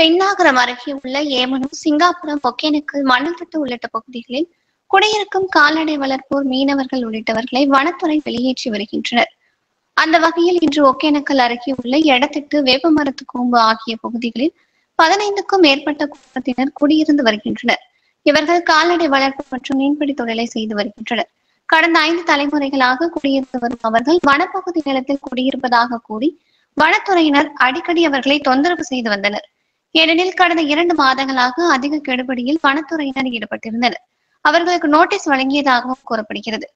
பெண்ணாகரம் அருகே உள்ள ஏமனூர், சிங்காபுரம், ஒகேனக்கல், மணல்திட்டு உள்ளிட்ட பகுதிகளில் குடியிருக்கும் கால்நடை வளர்ப்போர், மீனவர்கள் உள்ளிட்டவர்களை வனத்துறை வெளியேற்றி வருகின்றனர். அந்த வகையில் இன்று ஒகேனக்கல் அருகே உள்ள எடத்திட்டு, வேப்பமரத்து கூம்பு ஆகிய பகுதிகளில் 15க்கும் மேற்பட்ட குடும்பத்தினர் குடியிருந்து வருகின்றனர். இவர்கள் கால்நடை வளர்ப்பு மற்றும் மீன்பிடி தொழிலை செய்து வருகின்றனர். கடந்த 5 தலைமுறைகளாக குடியிருந்து வரும் அவர்கள் வனப்பகுதி நிலத்தில் குடியிருப்பதாக கூறி வனத்துறையினர் அடிக்கடி அவர்களை தொந்தரவு செய்து வந்தனர். ஏனெனில் கடந்த 2 மாதங்களாக அதிக கெடுபிடியில் வனத்துறையினர் ஈடுபட்டிருந்தனர். அவர்களுக்கு நோட்டீஸ் வழங்கியதாகவும் கூறப்படுகிறது.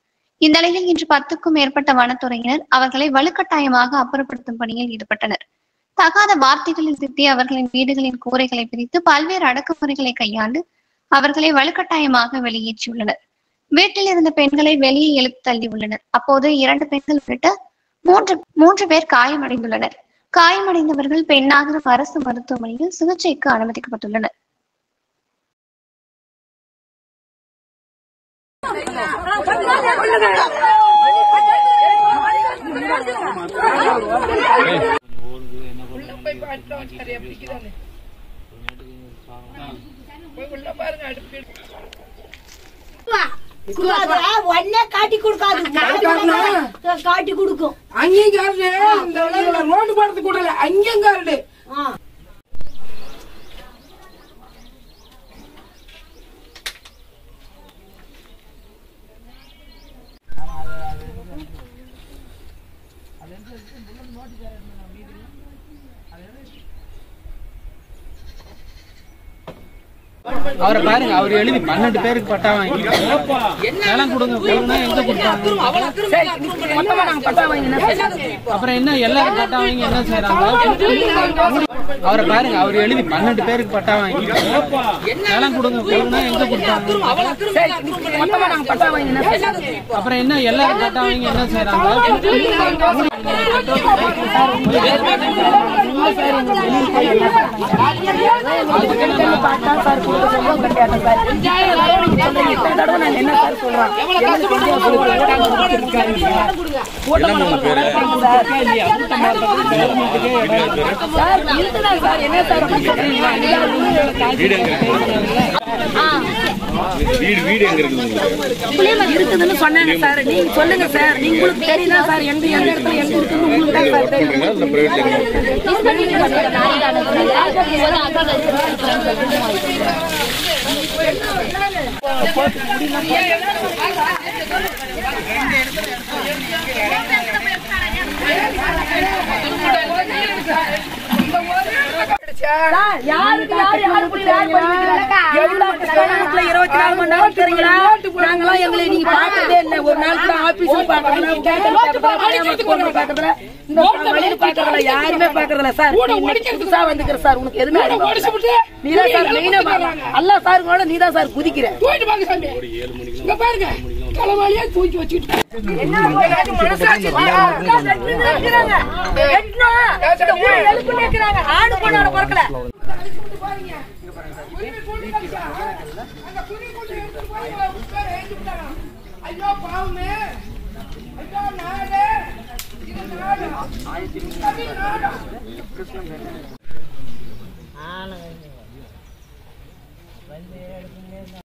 இந்நிலையில் இன்று 10க்கும் மேற்பட்ட வனத்துறையினர் அவர்களை வலுக்கட்டாயமாக அப்புறப்படுத்தும் பணியில் ஈடுபட்டனர். தகாத வார்த்தைகளில் திட்டி அவர்களின் வீடுகளின் கூரைகளை பிரித்து பல்வேறு அடக்குமுறைகளை கையாண்டு அவர்களை வலுக்கட்டாயமாக வெளியேற்றியுள்ளனர். வீட்டில் இருந்த பெண்களை வெளியே இழுத்து தள்ளியுள்ளனர். அப்போது 2 பெண்கள் உள்ளிட்ட 3 பேர் காயமடைந்துள்ளனர். காயமடைந்தவர்கள் பெண்ணாகரம் அரசு மருத்துவமனையில் சிகிச்சைக்கு அனுமதிக்கப்பட்டுள்ளனர். காட்டி கொடுக்காது, காட்டி கொடுக்கும். அங்கேயும் ரோடு படத்து கூட அங்கேயும் கார்டு. அவரை பாருங்க, அவர் எழுதி 12 பேருக்கு பட்டா வாங்கி நிலம் கொடுங்க எங்க கொடுத்தாங்க? அப்புறம் என்ன எல்லாரும் பட்டா வாங்கி என்ன செய்யறாங்க? அவரை பாருங்க, அவர் எழுதி 12 பேருக்கு பட்டா வாங்கி நிலம் கொடுங்க எங்க கொடுத்தாங்க? அப்புறம் என்ன எல்லாரும் பட்டா வாங்கி என்ன செய்யறாங்க? இருக்குதுன்னு சொன்னாங்க சார். நீங்க சொல்லுங்க சார், நீங்க உங்களுக்கு தெரியுதா சார் எந்த இடத்துல எங்க இருக்குன்னு உங்களுக்கு தான் சார் தெரியும். யாருக்கு யாரு 24 மணி நேரம் தெரியுங்களா? நாங்களாம் எங்களை நீங்க பாக்குறதே இல்லை. ஒரு நாள் கூட ஆபீஸ்ல பாக்குறதுல யாருமே பாக்குறதில்ல சார். புதுசா வந்துக்கிற சார், உனக்கு எதுவுமே நீதான் சார் மெயினா அல்ல சாருங்களோட நீதான் சார் குதிக்கிற. தூக்கி வச்சுட்டு ஆடு போனால பிறக்கல. ஐயோ பாவமே, ஐயோ நாடு